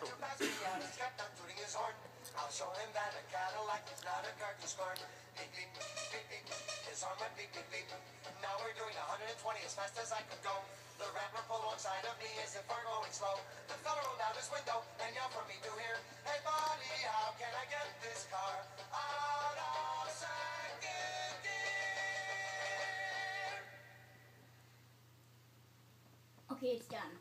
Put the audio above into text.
to pass me out, he's kept on tooting his horn. I'll show him that a Cadillac is not a car to scorn. Beep, beep, beep, beep, his horn went beep, beep, beep. Now we're doing 120 as fast as I could go. The rapper pulled alongside of me as if we're going slow. The fella rolled out his window and yelled for me to hear, hey buddy, how can I get this car out of second gear? Okay, it's done.